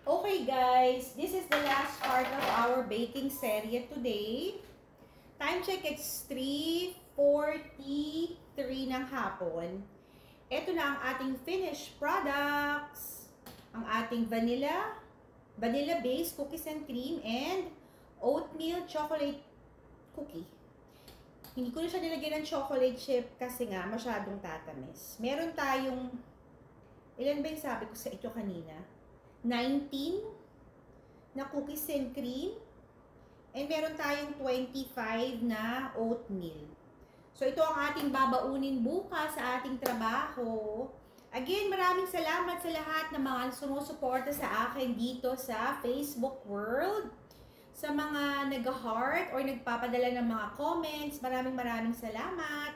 Okay guys, this is the last part of our baking serye today. Time check, it's 3:43 ng hapon. Ito na ang ating finished products. Ang ating vanilla-based cookies and cream and oatmeal chocolate cookie. Hindi ko na siya nilagyan ng chocolate chip kasi nga masyadong tatamis. Meron tayong, ilan ba yung sabi ko sa ito kanina? 19 na cookies and cream. And meron tayong 25 na oatmeal. So, ito ang ating babaunin bukas sa ating trabaho. Again, maraming salamat sa lahat ng mga sumusuporta sa akin dito sa Facebook world. Sa mga nag-heart or nagpapadala ng mga comments, maraming salamat.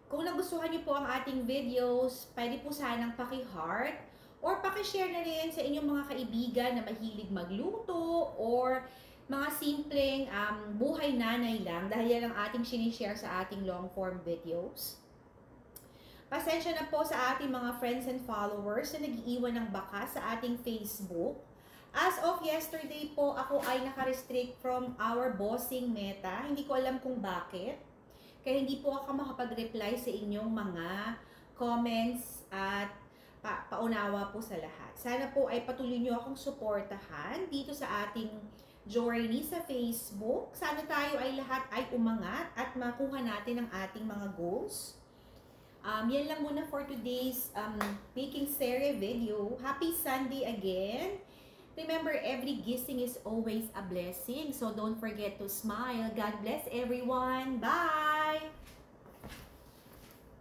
Kung nagustuhan niyo po ang ating videos, pwede po sanang paki-heart or paki-share na rin sa inyong mga kaibigan na mahilig magluto or mga simpleng buhay nanay lang dahil yan ang ating sinishare sa ating long form videos. Pasensya na po sa ating mga friends and followers na nag-iiwan ng bakas sa ating Facebook. As of yesterday po, ako ay naka-restrict from our bossing Meta. Hindi ko alam kung bakit. Kaya hindi po ako makapag-reply sa inyong mga comments at paunawa po sa lahat. Sana po ay patuloy nyo akong suportahan dito sa ating journey sa Facebook. Sana tayo ay lahat ay umangat at makuha natin ang ating mga goals. Yan lang muna for today's baking series video. Happy Sunday again! Remember, every gising is always a blessing. So don't forget to smile. God bless everyone. Bye!